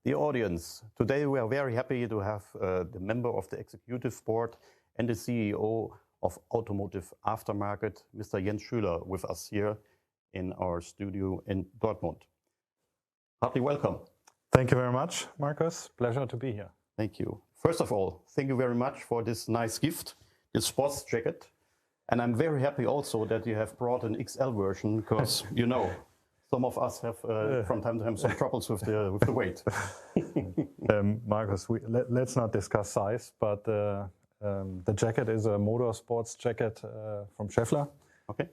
the audience. Today we are very happy to have the member of the executive board and the CEO of Automotive Aftermarket, Mr. Jens Schüler, with us here in our studio in Dortmund. Heartily welcome. Thank you very much, Marcus. Pleasure to be here. Thank you. First of all, thank you very much for this nice gift, this sports jacket. And I'm very happy also that you have brought an XL version, because you know, some of us have from time to time some troubles with the weight. Marcus, let's not discuss size, but the jacket is a motorsports jacket from Schaeffler. Okay.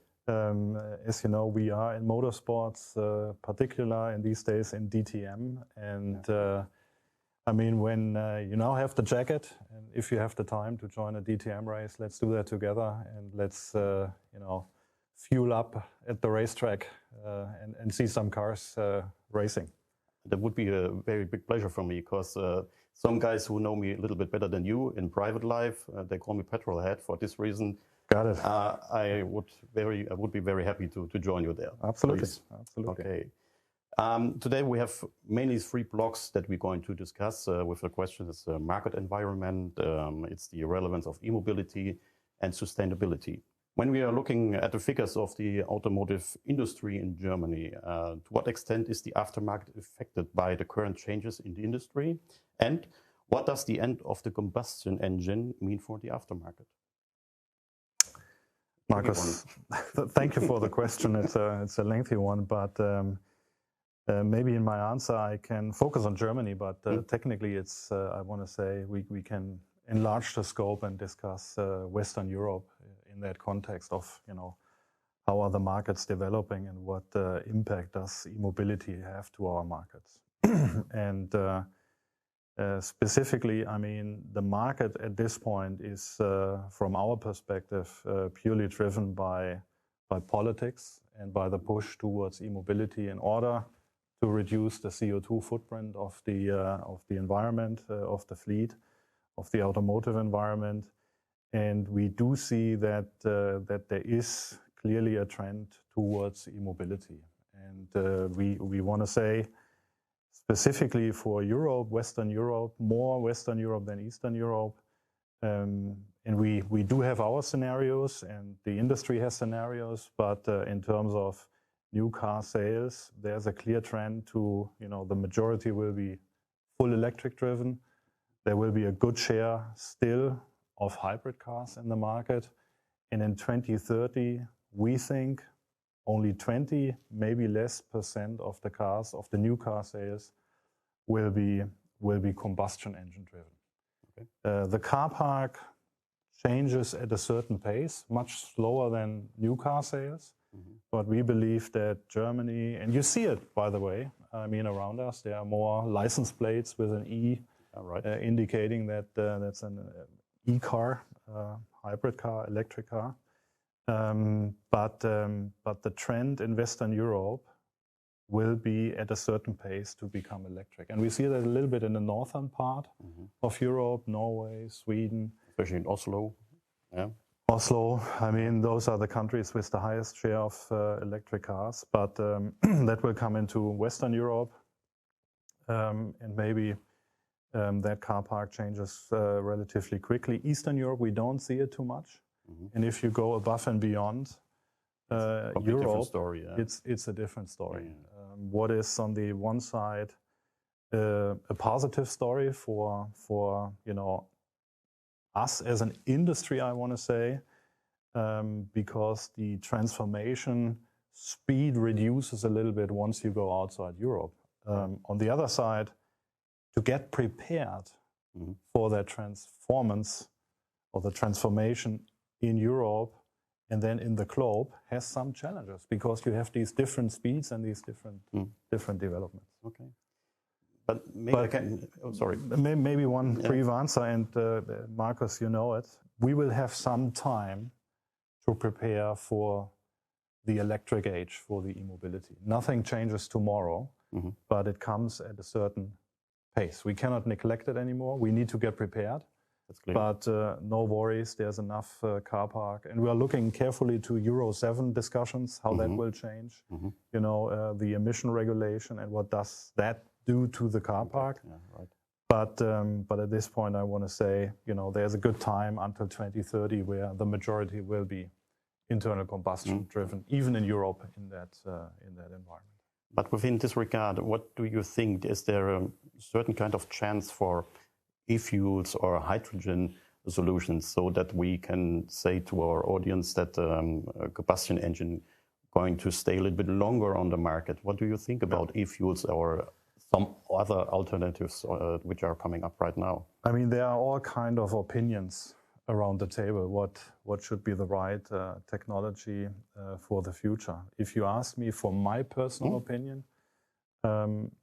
As you know, we are in motorsports, particular in these days in DTM. And I mean, when you now have the jacket, and if you have the time to join a DTM race, let's do that together, and let's fuel up at the racetrack and see some cars racing. That would be a very big pleasure for me, because some guys who know me a little bit better than you in private life, they call me petrolhead for this reason. Got it. I would be very happy to join you there. Absolutely. Please. Absolutely. Okay. Today we have mainly 3 blocks that we're going to discuss with the questions: market environment, it's the relevance of e-mobility, and sustainability. When we are looking at the figures of the automotive industry in Germany, to what extent is the aftermarket affected by the current changes in the industry? And what does the end of the combustion engine mean for the aftermarket? Marcus, thank you for the question. It's a lengthy one, but maybe in my answer I can focus on Germany, but technically it's, I want to say, we can enlarge the scope and discuss Western Europe in that context of, how are the markets developing and what impact does e-mobility have to our markets. And specifically, I mean, the market at this point is, from our perspective, purely driven by politics and by the push towards e-mobility in order to reduce the CO2 footprint of the environment, of the fleet, of the automotive environment. And we do see that there is clearly a trend towards e-mobility. And we want to say, specifically for Europe, Western Europe, more Western Europe than Eastern Europe. And we do have our scenarios, and the industry has scenarios, but in terms of new car sales, there's a clear trend to, the majority will be full electric driven. There will be a good share still of hybrid cars in the market. And in 2030, we think only 20, maybe less % of the cars, of the new car sales, will be combustion engine driven. Okay. The car park changes at a certain pace, much slower than new car sales. But we believe that Germany, and you see it, by the way, I mean, around us, there are more license plates with an E, indicating that that's an e-car, hybrid car, electric car. But the trend in Western Europe will be at a certain pace to become electric. And we see that a little bit in the northern part of Europe, Norway, Sweden. Especially in Oslo. Yeah. Oslo, I mean, those are the countries with the highest share of electric cars, but that will come into Western Europe, and maybe that car park changes relatively quickly. Eastern Europe, we don't see it too much. And if you go above and beyond Europe, story, yeah. It's a different story. What is on the one side a positive story for us as an industry, I want to say, because the transformation speed reduces a little bit once you go outside Europe. On the other side, to get prepared for that transformance or the transformation in Europe and then in the globe has some challenges, because you have these different speeds and these different developments. Okay. But maybe I can, sorry. Maybe one brief answer, and Marcus, you know it. We will have some time to prepare for the electric age, for the e-mobility. Nothing changes tomorrow, but it comes at a certain pace. We cannot neglect it anymore. We need to get prepared. That's clear. But no worries, there's enough car park. And we are looking carefully to Euro 7 discussions, how that will change. The emission regulation and what does that due to the car park. Yeah, right. But at this point, I want to say, there's a good time until 2030 where the majority will be internal combustion driven, even in Europe in that environment. But within this regard, what do you think? Is there a certain kind of chance for e-fuels or hydrogen solutions so that we can say to our audience that a combustion engine going to stay a little bit longer on the market? What do you think about e-fuels or some other alternatives which are coming up right now? I mean, there are all kind of opinions around the table. What should be the right technology for the future? If you ask me for my personal opinion,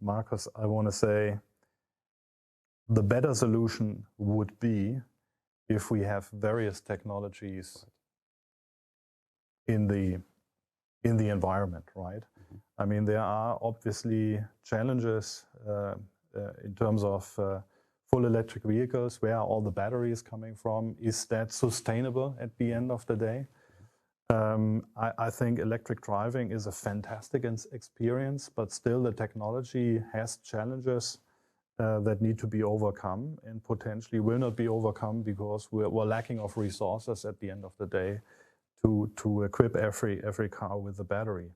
Marcus, I want to say the better solution would be if we have various technologies in the environment, right? I mean, there are obviously challenges in terms of full electric vehicles. Where are all the batteries coming from? Is that sustainable at the end of the day? I think electric driving is a fantastic experience, but still the technology has challenges that need to be overcome and potentially will not be overcome because we're lacking of resources at the end of the day to equip every car with a battery.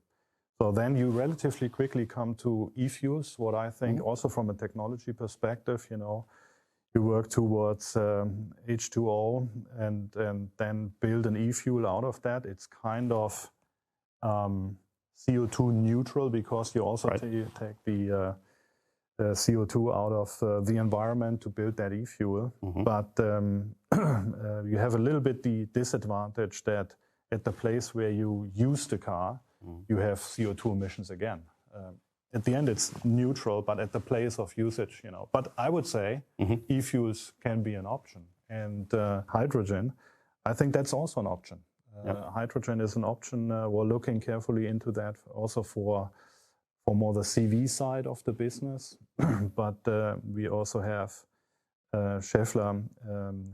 So then you relatively quickly come to e-fuels, what I think also from a technology perspective, you work towards H2O and then build an e-fuel out of that. It's kind of CO2 neutral because you also take the CO2 out of the environment to build that e-fuel. But you have a little bit the disadvantage that at the place where you use the car, you have CO2 emissions again. At the end, it's neutral, but at the place of usage, But I would say e-fuels can be an option. And hydrogen, I think that's also an option. Hydrogen is an option. We're looking carefully into that also for more the CV side of the business. But we also have Schaeffler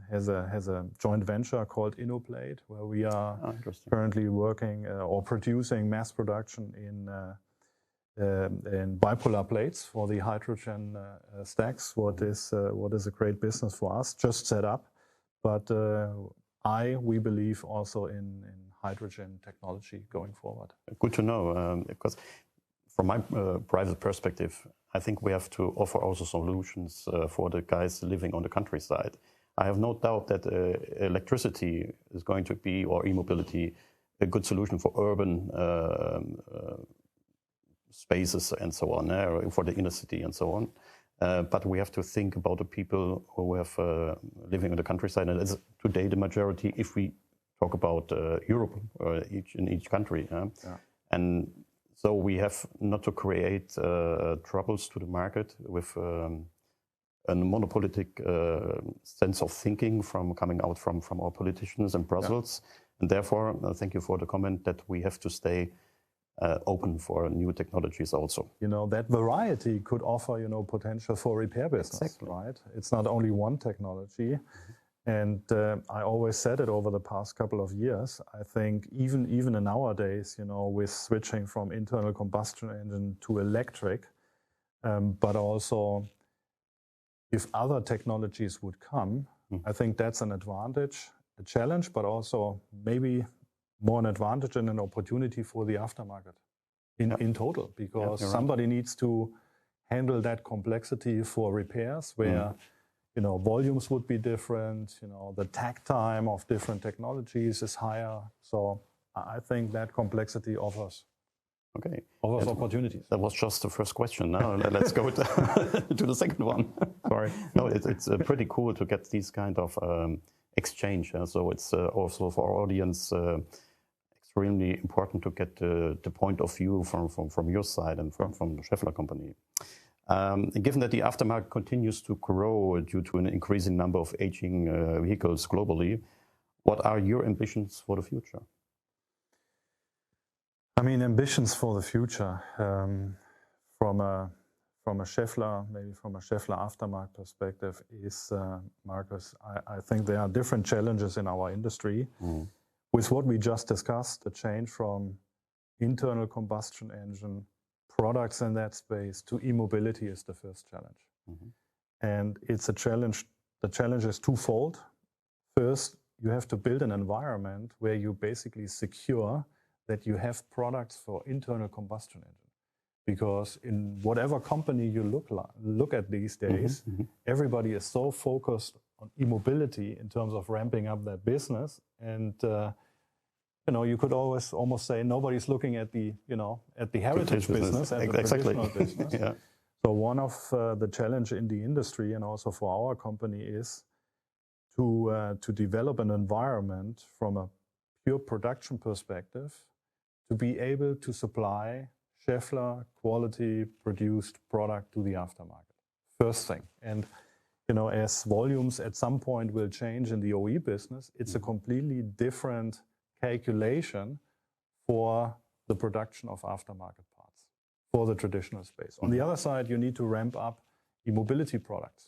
has a joint venture called InnoPlate, where we are currently working or producing mass production in bipolar plates for the hydrogen stacks. What is a great business for us, just set up. But we believe also in hydrogen technology going forward. Good to know, because from my private perspective, I think we have to offer also solutions for the guys living on the countryside. I have no doubt that electricity is going to be, or e-mobility, a good solution for urban spaces and so on, for the inner city and so on. But we have to think about the people who have living in the countryside, and it's today the majority if we talk about Europe, in each country. And so we have not to create troubles to the market with a monopolistic sense of thinking coming out from our politicians in Brussels. And therefore, thank you for the comment that we have to stay open for new technologies also. That variety could offer, potential for repair business, right? It's not only one technology. And I always said it over the past couple of years. I think even in nowadays, with switching from internal combustion engine to electric, but also if other technologies would come, I think that's an advantage, a challenge, but also maybe more an advantage and an opportunity for the aftermarket in total, because somebody needs to handle that complexity for repairs where volumes would be different, the takt time of different technologies is higher. So I think that complexity offers opportunities. That was just the first question. Now let's go to the second one. Sorry. No, it's pretty cool to get these kind of exchange. So it's also for our audience extremely important to get the point of view from your side and from the Schaeffler company. Given that the aftermarket continues to grow due to an increasing number of aging vehicles globally, what are your ambitions for the future? I mean, ambitions for the future from a Schaeffler, maybe from a Schaeffler aftermarket perspective is, Marcus, I think there are different challenges in our industry. With what we just discussed, the change from internal combustion engine products in that space to e-mobility is the first challenge. And it's a challenge. The challenge is twofold. First, you have to build an environment where you basically secure that you have products for internal combustion engine. Because in whatever company you look at these days, everybody is so focused on e-mobility in terms of ramping up their business. And you could almost say nobody's looking at the heritage business and the traditional business. Yeah. So one of the challenge in the industry and also for our company is to develop an environment from a pure production perspective to be able to supply Schaeffler quality produced product to the aftermarket. First thing. And as volumes at some point will change in the OE business, it's a completely different calculation for the production of aftermarket parts for the traditional space. On the other side, you need to ramp up e-mobility products.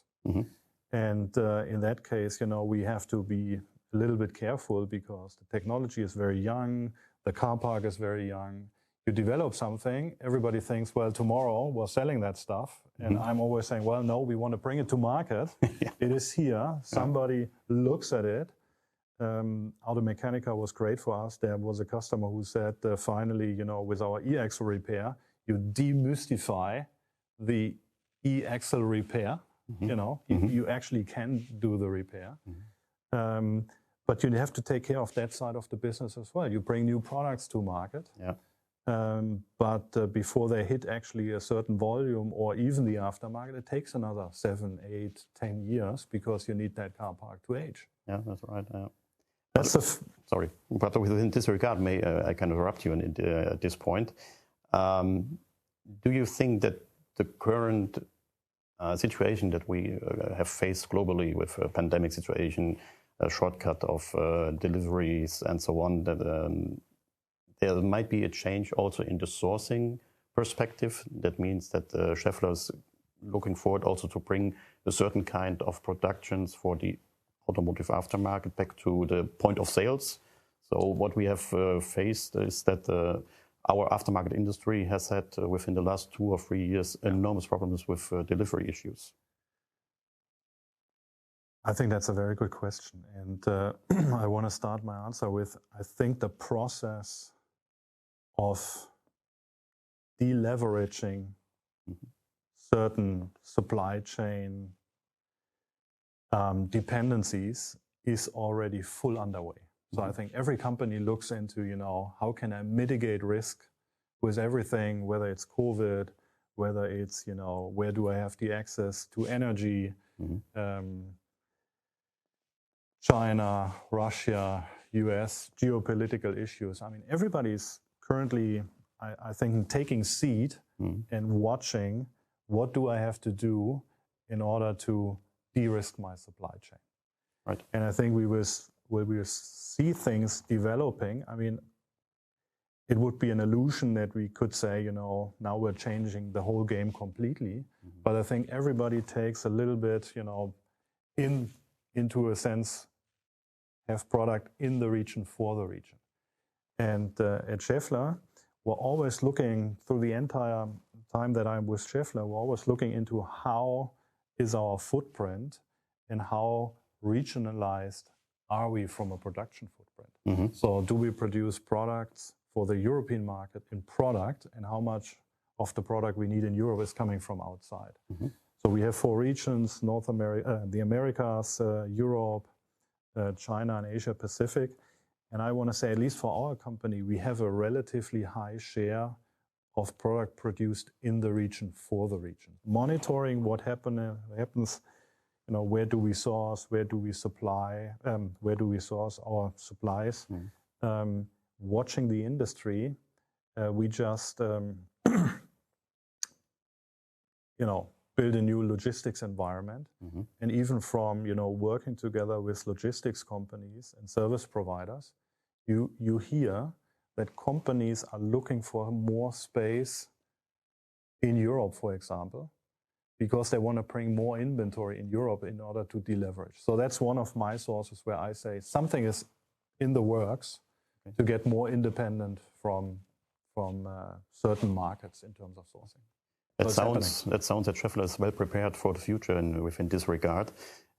And in that case, we have to be a little bit careful because the technology is very young, the car park is very young. You develop something, everybody thinks, well, tomorrow we're selling that stuff. And I'm always saying, well, no, we want to bring it to market. It is here. Somebody looks at it. Automechanica was great for us. There was a customer who said, finally, with our e-axle repair, you demystify the e-axle repair. You actually can do the repair. But you have to take care of that side of the business as well. You bring new products to market. But before they hit actually a certain volume or even the aftermarket, it takes another 7, 8, 10 years because you need that car park to age. Yeah, that's right. Sorry, but within this regard, may I can interrupt you at this point. Do you think that the current situation that we have faced globally with a pandemic situation, a shortcut of deliveries and so on, that there might be a change also in the sourcing perspective? That means that Schaeffler is looking forward also to bring a certain kind of productions for the automotive aftermarket back to the point of sales. So what we have faced is that our aftermarket industry has had within the last 2 or 3 years enormous problems with delivery issues. I think that's a very good question. And I want to start my answer with, I think the process of deleveraging certain supply chain dependencies is already full underway. So I think every company looks into, how can I mitigate risk with everything, whether it's COVID, whether it's, where do I have the access to energy, China, Russia, US, geopolitical issues. I mean, everybody's currently, I think, taking seat and watching what do I have to do in order to de-risk my supply chain. Right. And I think we will see things developing. I mean, it would be an illusion that we could say, now we're changing the whole game completely. But I think everybody takes a little bit, into a sense, have product in the region for the region. And at Schaeffler, we're always looking through the entire time that I'm with Schaeffler, we're always looking into how is our footprint and how regionalized are we from a production footprint. So do we produce products for the European market in product, and how much of the product we need in Europe is coming from outside? So we have 4 regions, North America, the Americas, Europe, China and Asia Pacific. And I want to say, at least for our company, we have a relatively high share of product produced in the region for the region. Monitoring what happens, where do we source, where do we supply, where do we source our supplies, watching the industry. We just, build a new logistics environment. And even from, working together with logistics companies and service providers, you hear that companies are looking for more space in Europe, for example, because they want to bring more inventory in Europe in order to deleverage. So that's one of my sources where I say something is in the works to get more independent from from certain markets in terms of sourcing. That sounds that Schaeffler is well prepared for the future and within this regard.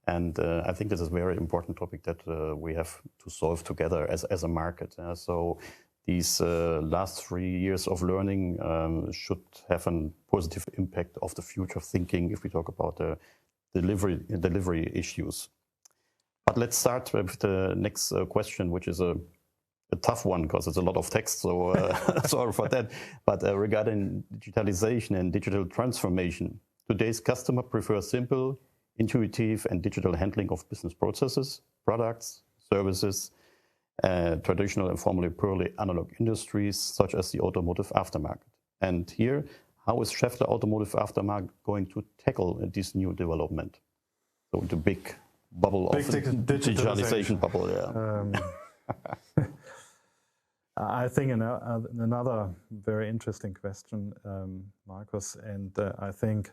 And I think this is a very important topic that we have to solve together as a market. So these last 3 years of learning should have a positive impact of the future thinking if we talk about delivery issues. But let's start with the next question, which is a tough one because it's a lot of text, so sorry for that. But regarding digitalization and digital transformation, today's customer prefers simple, intuitive and digital handling of business processes, products, services, traditional and formerly purely analog industries such as the automotive aftermarket. And here, how is Schaeffler Automotive Aftermarket going to tackle this new development? So the big bubble of digitalization bubble, yeah. I think another very interesting question, Marcus, and I think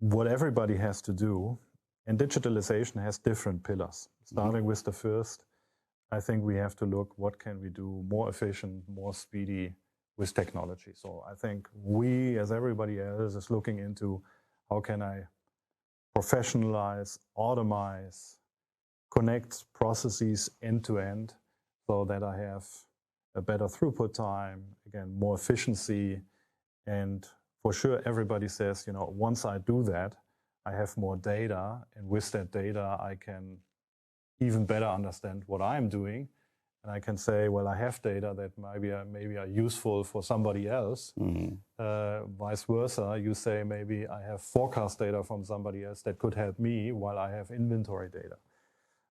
what everybody has to do, and digitalization has different pillars. Starting with the first, I think we have to look what can we do more efficient, more speedy with technology. So I think we, as everybody else, is looking into how can I professionalize, automize, connect processes end to end so that I have a better throughput time, again, more efficiency. And for sure, everybody says, you know, once I do that, I have more data. And with that data, I can even better understand what I'm doing. And I can say, well, I have data that maybe are useful for somebody else. Vice versa, you say maybe I have forecast data from somebody else that could help me while I have inventory data.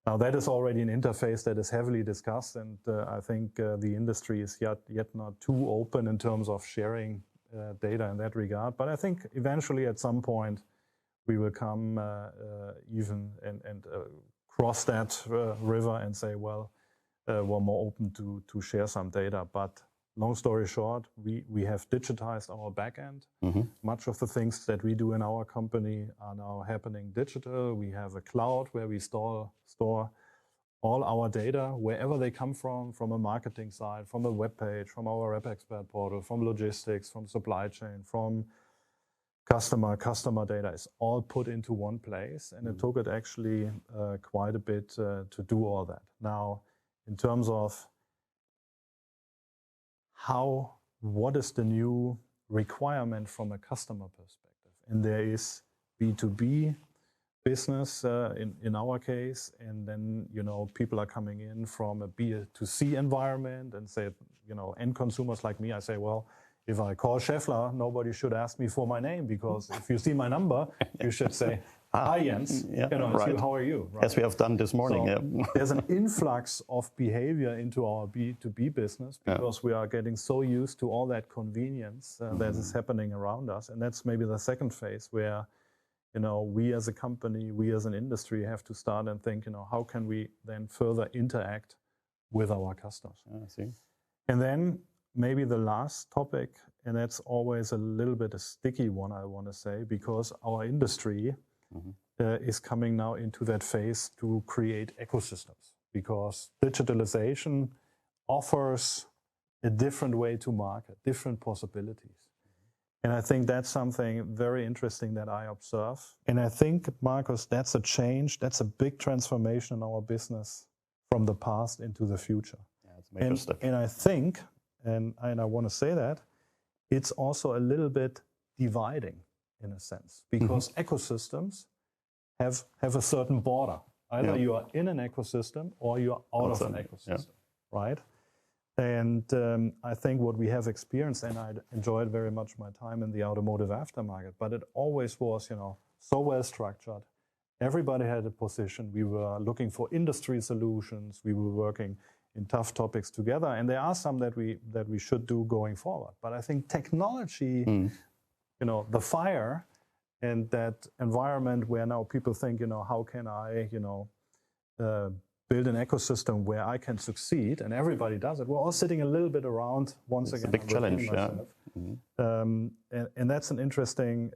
Now that is already an interface that is heavily discussed, and I think the industry is yet not too open in terms of sharing data in that regard. But I think eventually at some point we will come even and cross that river and say, well, we're more open to share some data. But long story short, we have digitized our backend. Much of the things that we do in our company are now happening digital. We have a cloud where we store all our data, wherever they come from a marketing side, from a web page, from our Rep Expert portal, from logistics, from supply chain, from customer data is all put into one place. And it took it actually quite a bit to do all that. Now, in terms of what is the new requirement from a customer perspective? And there is B2B business in our case, and then, you know, people are coming in from a B2C environment and say, you know, end consumers like me, I say, well, if I call Schaeffler, nobody should ask me for my name, because if you see my number, you should say, hi, Jens, you know, right. How are you? Right? As we have done this morning. So there's an influx of behavior into our B2B business because we are getting so used to all that convenience that is happening around us. And that's maybe the second phase where, you know, we as a company, we as an industry have to start and think, you know, how can we then further interact with our customers? I see. And then maybe the last topic, and that's always a little bit a sticky one, I want to say, because our industry is coming now into that phase to create ecosystems, because digitalization offers a different way to market, different possibilities. And I think that's something very interesting that I observe. And I think, Marcus, that's a change, that's a big transformation in our business from the past into the future. Yeah, it's a major step. And I think, and I want to say that, it's also a little bit dividing in a sense, because ecosystems have a certain border. Either you are in an ecosystem or you are out of an ecosystem, right? And I think what we have experienced, and I enjoyed very much my time in the automotive aftermarket, but it always was, you know, so well structured. Everybody had a position. We were looking for industry solutions. We were working in tough topics together. And there are some that we should do going forward. But I think technology, you know, the fire and that environment where now people think, you know, how can I, you know, build an ecosystem where I can succeed, and everybody does it. We're all sitting a little bit around once again. It's a big challenge, and that's an interesting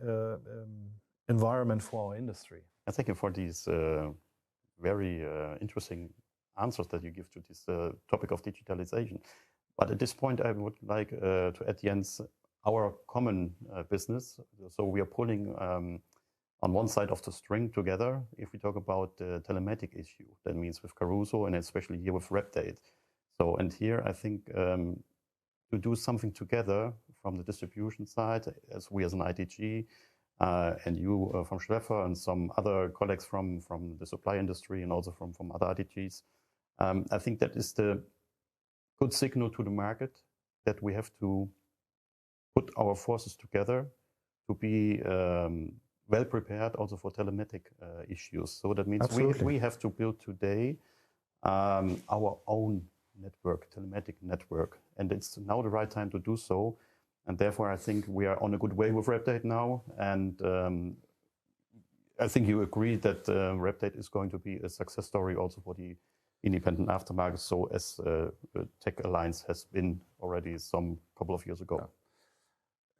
environment for our industry. Thank you for these very interesting answers that you give to this topic of digitalization. But at this point, I would like to add, Jens, our common business. So we are pulling on one side of the string together. If we talk about the telematic issue, that means with Caruso and especially here with RepDate. So, and here I think to do something together from the distribution side, as we as an ITG, and you from Schaeffler and some other colleagues from the supply industry and also from other ITGs, I think that is the good signal to the market that we have to put our forces together to be well prepared also for telematic issues. So that means we have to build today our own network, telematic network, and it's now the right time to do so. And therefore, I think we are on a good way with RepDate now. And I think you agree that RepDate is going to be a success story also for the independent aftermarket. So as Tech Alliance has been already some couple of years ago.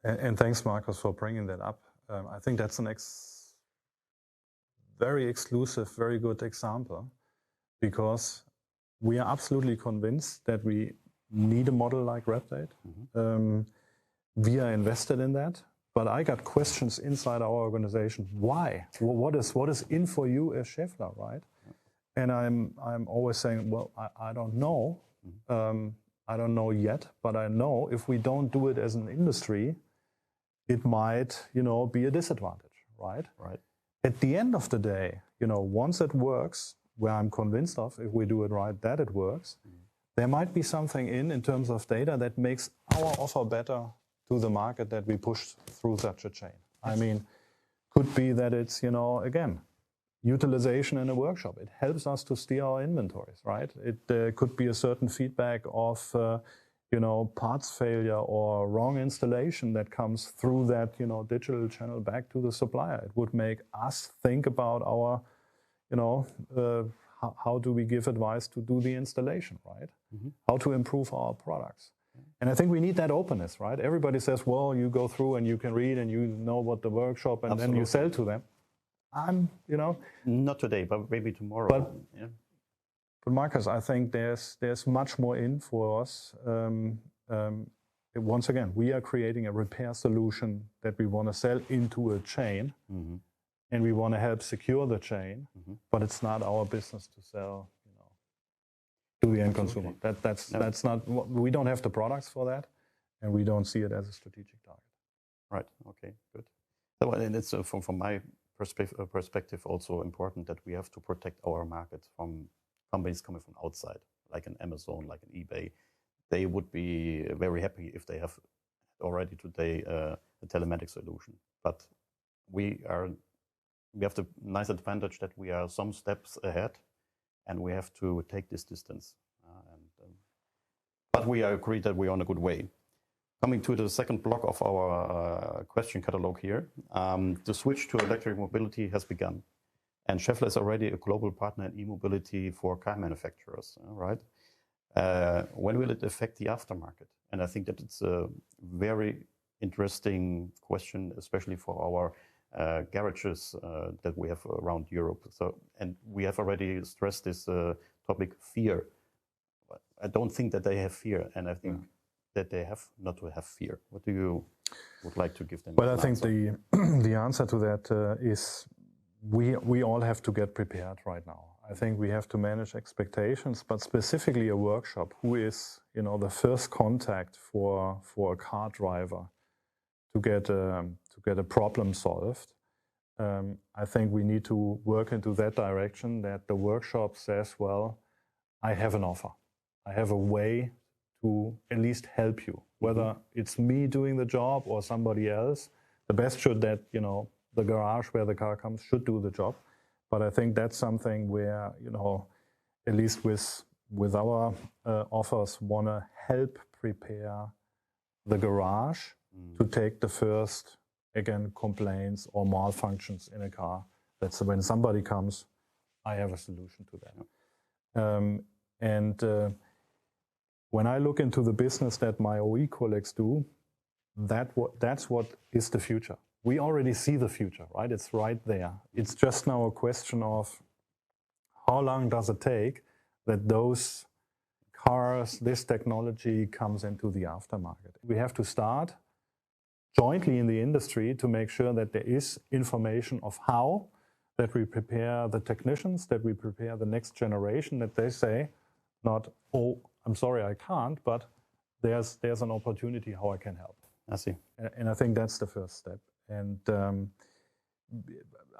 Yeah. And thanks, Marcus, for bringing that up. I think that's an very exclusive, very good example, because we are absolutely convinced that we need a model like RepDate. We are invested in that, but I got questions inside our organization. Why? Well, what is in for you as Schaeffler, right? And I'm always saying, well, I don't know. I don't know yet, but I know if we don't do it as an industry, it might, be a disadvantage, right? Right. At the end of the day, once it works, where I'm convinced of, if we do it right, that it works, there might be something in terms of data that makes our offer better to the market that we push through such a chain. I mean, could be that it's, again, utilization in a workshop. It helps us to steer our inventories, right? It could be a certain feedback of, parts failure or wrong installation that comes through that, digital channel back to the supplier. It would make us think about our, how do we give advice to do the installation, right? How to improve our products. And I think we need that openness, right? Everybody says, well, you go through and you can read and you know what the workshop, and then you sell to them. Not today, but maybe tomorrow. But Marcus, I think there's much more in for us. Once again, we are creating a repair solution that we want to sell into a chain, and we want to help secure the chain. But it's not our business to sell, to the end consumer. That's not. We don't have the products for that, and we don't see it as a strategic target. Right. Okay. Good. So, and it's from my perspective also important that we have to protect our market from companies coming from outside, like an Amazon, like an eBay. They would be very happy if they have already today a telematic solution. But we have the nice advantage that we are some steps ahead, and we have to take this distance. But we agree that we are on a good way. Coming to the second block of our question catalog here, the switch to electric mobility has begun. And Schaeffler is already a global partner in e-mobility for car manufacturers, right? When will it affect the aftermarket? And I think that it's a very interesting question, especially for our garages that we have around Europe. So, and we have already stressed this topic, fear. I don't think that they have fear, and I think that they have not to have fear. What do you would like to give them? Well, I think the answer to that is we all have to get prepared right now. I think we have to manage expectations, but specifically a workshop who is, the first contact for a car driver to get a problem solved. I think we need to work into that direction, that the workshop says, well, I have an offer. I have a way to at least help you, whether it's me doing the job or somebody else. The best should that, the garage where the car comes should do the job. But I think that's something where, at least with our offers, want to help prepare the garage to take the first, again, complaints or malfunctions in a car. That's when somebody comes, I have a solution to that. When I look into the business that my OE colleagues do, that's what is the future. We already see the future, right? It's right there. It's just now a question of how long does it take that those car cars, this technology comes into the aftermarket. We have to start jointly in the industry to make sure that there is information of how, that we prepare the technicians, that we prepare the next generation, that they say not, oh, I'm sorry, I can't, but there's an opportunity how I can help. I see. And I think that's the first step. And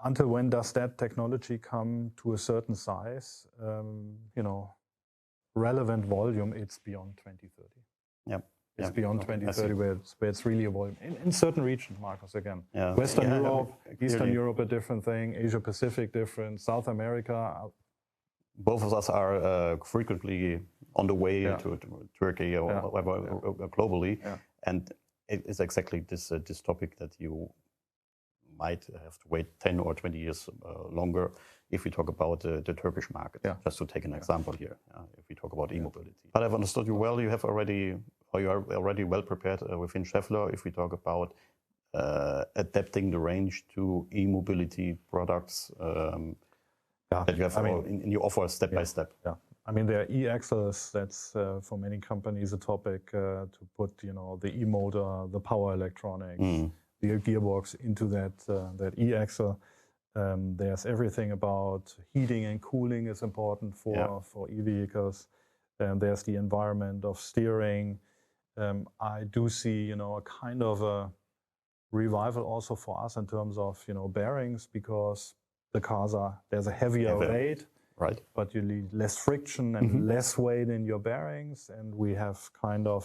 until when does that technology come to a certain size? Relevant volume, it's beyond 2030. Yep. It's beyond 2030 where it's really a volume. In certain regions, Marcus, again. Yeah. Western Europe, Eastern Europe, a different thing. Asia Pacific, different. South America. Both of us are frequently on the way to Turkey or globally. Yeah. And it is exactly this topic that you might have to wait 10 or 20 years longer if we talk about the Turkish market, just to take an example here, if we talk about e-mobility. But I've understood you well. You are already well prepared within Schaeffler if we talk about adapting the range to e-mobility products that you have in your offer step by step. Yeah. I mean, there are e-axles. That's for many companies a topic to put, the e-motor, the power electronics, the gearbox into that e-axle. There's everything about heating and cooling is important for e-vehicles. There's the environment of steering. I do see, a kind of a revival also for us in terms of, bearings, because the cars there's a heavier weight. Right. But you need less friction and less weight in your bearings. And we have kind of,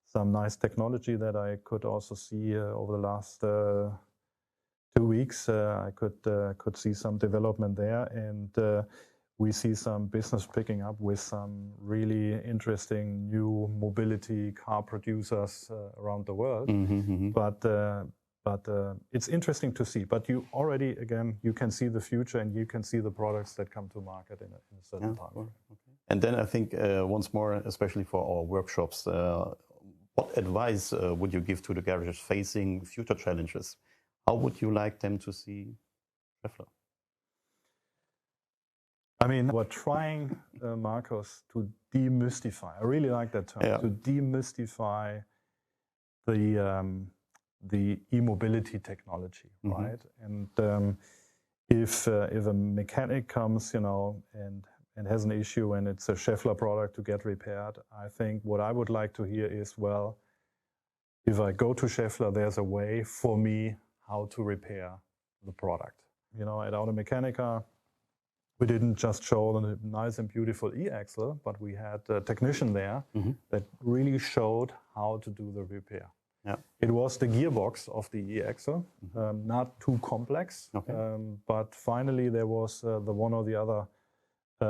some nice technology that I could also see over the last 2 weeks. I could see some development there. And we see some business picking up with some really interesting new mobility car producers around the world. But it's interesting to see. But you already, again, you can see the future and you can see the products that come to market in a certain time. Okay. And then I think once more, especially for our workshops, what advice would you give to the garages facing future challenges? How would you like them to see Schaeffler? I mean, we're trying, Marcus, to demystify. I really like that term, to demystify the e-mobility technology, right? And if a mechanic comes, and has an issue and it's a Schaeffler product to get repaired, I think what I would like to hear is, well, if I go to Schaeffler, there's a way for me how to repair the product. At Automechanica, we didn't just show the nice and beautiful e-axle, but we had a technician there that really showed how to do the repair. Yeah. It was the gearbox of the e-axle, not too complex, but finally there was the one or the other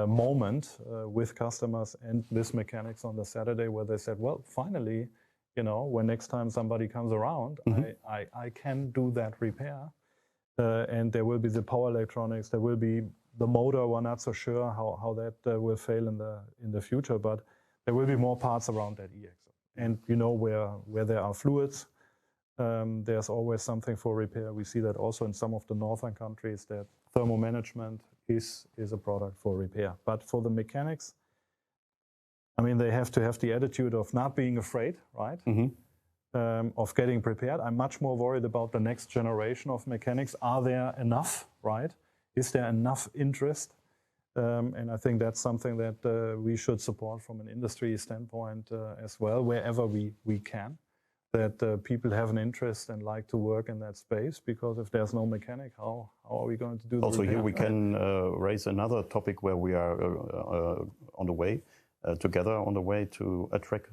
moment with customers and with mechanics on the Saturday where they said, well, finally, when next time somebody comes around, I can do that repair. And there will be the power electronics, there will be the motor. We're not so sure how that will fail in the future, but there will be more parts around that e-axle. And where there are fluids, there's always something for repair. We see that also in some of the northern countries, that thermal management is a product for repair. But for the mechanics, I mean, they have to have the attitude of not being afraid, right? Of getting prepared. I'm much more worried about the next generation of mechanics. Are there enough, right? Is there enough interest? And I think that's something that we should support from an industry standpoint as well, wherever we can, that people have an interest and like to work in that space, because if there's no mechanic, how are we going to do that? Also here we can raise another topic where we are on the way, together on the way to attract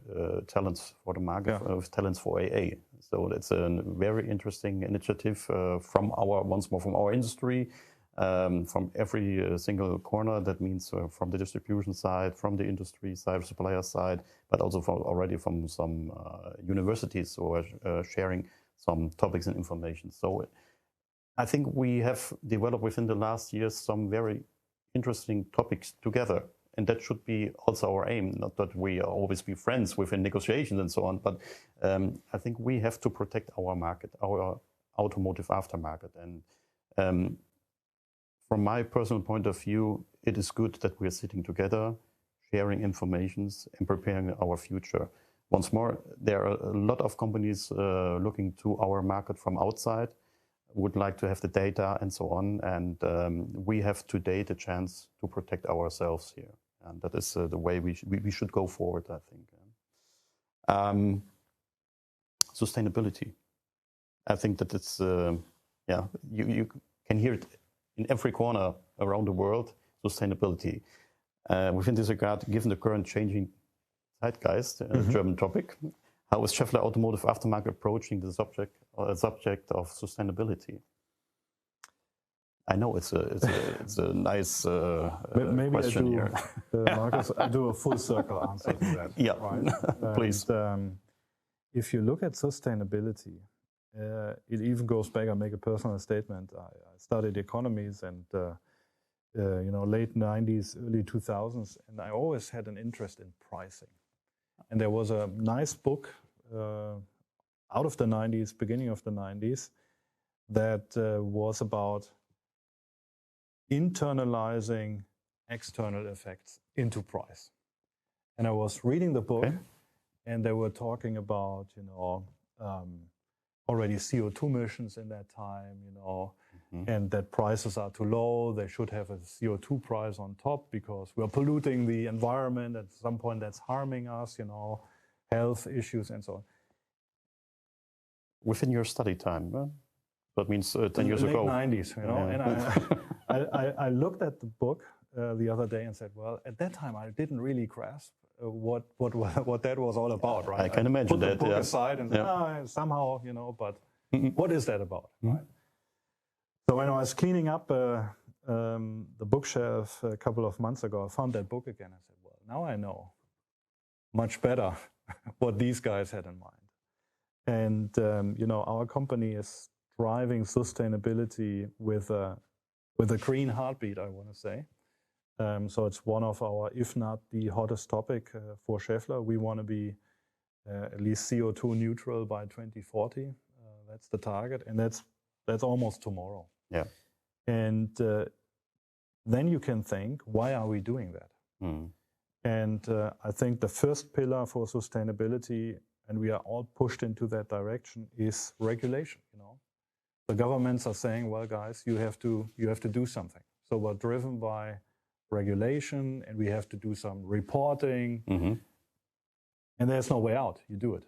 talents for the market, talents for AA. So that's a very interesting initiative from our industry, from every single corner. That means from the distribution side, from the industry side, supplier side, but also already from some universities who are sharing some topics and information. So I think we have developed within the last years some very interesting topics together. And that should be also our aim, not that we always be friends within negotiations and so on, but I think we have to protect our market, our automotive aftermarket. And from my personal point of view, it is good that we are sitting together, sharing informations, and preparing our future. Once more, there are a lot of companies looking to our market from outside, would like to have the data and so on. And we have today the chance to protect ourselves here. And that is the way we should go forward, I think. Sustainability. I think that it's, you can hear it in every corner around the world, sustainability. Within this regard, given the current changing zeitgeist, German topic, how is Schaeffler Automotive Aftermarket approaching the subject of sustainability? I know it's a nice maybe question here. Marcus, I do a full circle answer to that. Yeah, right? Please. If you look at sustainability, it even goes back. I make a personal statement. I studied economies and late 90s, early 2000s, and I always had an interest in pricing. And there was a nice book out of the 90s, beginning of the 90s, that was about internalizing external effects into price. And I was reading the book, and they were talking about, already CO2 emissions in that time, and that prices are too low. They should have a CO2 price on top because we're polluting the environment. At some point, that's harming us, health issues and so on. Within your study time, that means 10 years ago. Late 90s, And I looked at the book the other day and said, well, at that time, I didn't really grasp what that was all about, right? I can imagine that. Put the book aside and somehow, but what is that about, right? So when I was cleaning up the bookshelf a couple of months ago, I found that book again. I said, well, now I know much better what these guys had in mind. And, our company is driving sustainability with a green heartbeat, I want to say. So it's one of our, if not the hottest topic for Schaeffler. We want to be at least CO2 neutral by 2040. That's the target, and that's almost tomorrow. Yeah. And then you can think, why are we doing that? And I think the first pillar for sustainability, and we are all pushed into that direction, is regulation. The governments are saying, well, guys, you have to do something. So we're driven by regulation, and we have to do some reporting, and there's no way out. You do it.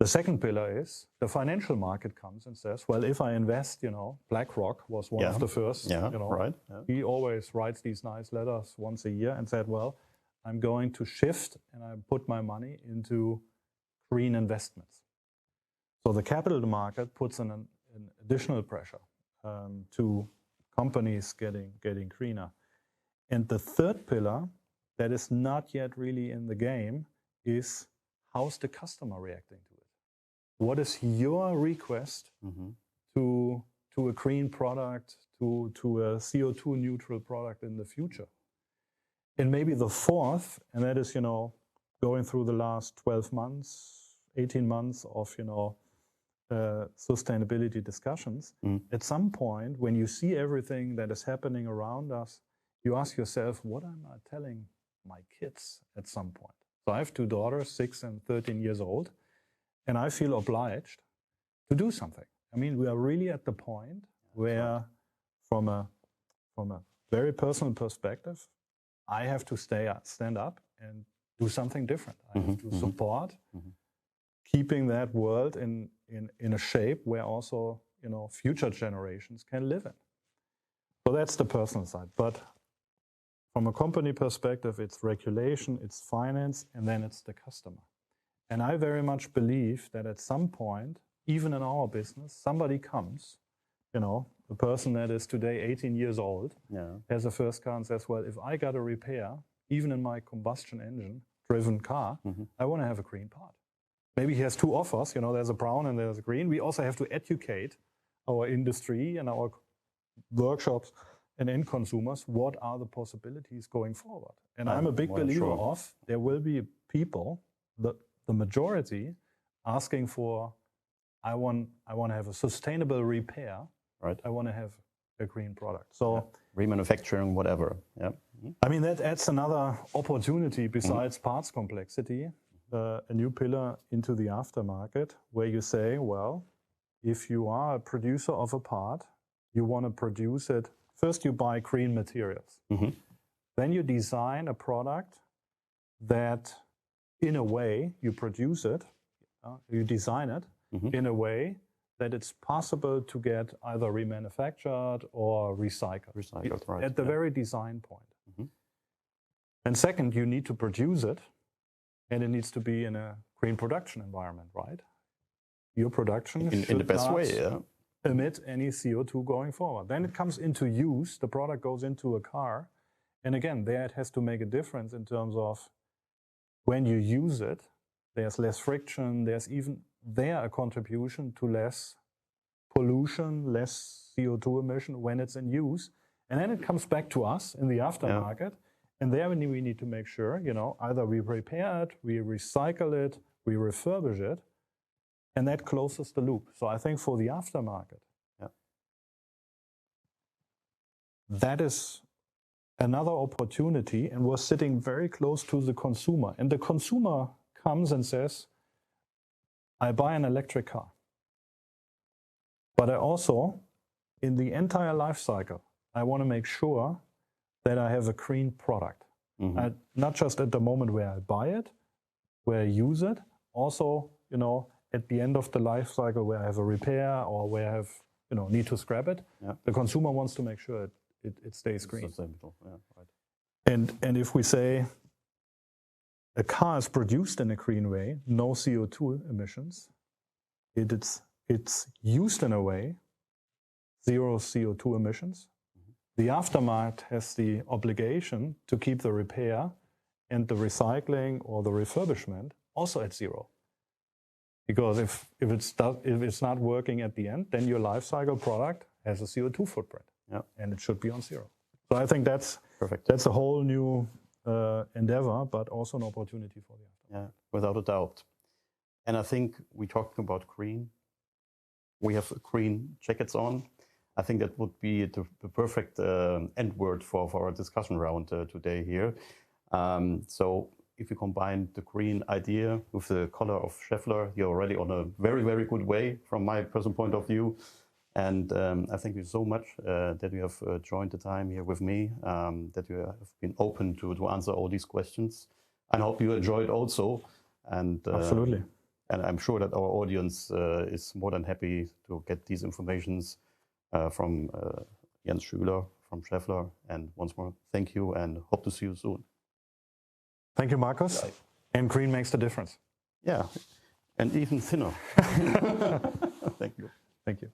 The second pillar is the financial market comes and says, well, if I invest, BlackRock was one of the first. Right. He always writes these nice letters once a year and said, well, I'm going to shift and I put my money into green investments. So the capital market puts an additional pressure to companies getting greener. And the third pillar that is not yet really in the game is, how's the customer reacting to it? What is your request to a green product, to a CO2 neutral product in the future? And maybe the fourth, and that is, going through the last 12 months, 18 months of, sustainability discussions, at some point, when you see everything that is happening around us, you ask yourself, what am I telling my kids at some point? So I have two daughters, 6 and 13 years old, and I feel obliged to do something. I mean, we are really at the point where, from a very personal perspective, I have to stand up and do something different. I have to support keeping that world in a shape where also, future generations can live in. So that's the personal side. But from a company perspective, it's regulation, it's finance, and then it's the customer. And I very much believe that at some point, even in our business, somebody comes, the person that is today 18 years old, has a first car and says, well, if I got a repair, even in my combustion engine driven car, I want to have a green part. Maybe he has two offers, there's a brown and there's a green. We also have to educate our industry and our workshops and end consumers, what are the possibilities going forward? And I'm a big believer of, there will be people, the majority, asking for, I want to have a sustainable repair. Right. I want to have a green product. So remanufacturing, whatever. Yeah. I mean, that adds another opportunity besides parts complexity, a new pillar into the aftermarket, where you say, well, if you are a producer of a part, you want to produce it. First, you buy green materials. Then you design a product that, in a way, you produce it, you design it in a way that it's possible to get either remanufactured or recycled. Recycled, right. At the very design point. And second, you need to produce it, and it needs to be in a green production environment, right? Your production should in the best not way, emit any CO2 going forward. Then it comes into use, the product goes into a car, and again, there it has to make a difference in terms of when you use it, there's less friction, there's even there a contribution to less pollution, less CO2 emission when it's in use. And then it comes back to us in the aftermarket. And there we need to make sure, either we repair it, we recycle it, we refurbish it, and that closes the loop. So I think for the aftermarket, that is another opportunity, and we're sitting very close to the consumer. And the consumer comes and says, I buy an electric car, but I also, in the entire life cycle, I want to make sure that I have a green product. Not just at the moment where I buy it, where I use it, also, at the end of the life cycle where I have a repair or where I have, need to scrap it. The consumer wants to make sure it stays green. Sustainable. Yeah, right. And if we say a car is produced in a green way, no CO2 emissions, it's used in a way, zero CO2 emissions. The aftermarket has the obligation to keep the repair and the recycling or the refurbishment also at zero. Because if it's not working at the end, then your life cycle product has a CO2 footprint, and it should be on zero. So I think that's perfect. That's a whole new endeavor, but also an opportunity for the aftermarket. Yeah, without a doubt. And I think we talked about green. We have green jackets on. I think that would be the perfect end word for our discussion round today here. So if you combine the green idea with the color of Schaeffler, you're already on a very, very good way from my personal point of view. And I thank you so much that you have joined the time here with me, that you have been open to answer all these questions. I hope you enjoyed also. And absolutely. And I'm sure that our audience is more than happy to get these informations from Jens Schüler from Schaeffler. And once more, thank you and hope to see you soon. Thank you, Marcus. Right. And green makes the difference. Yeah, and even thinner. Thank you. Thank you.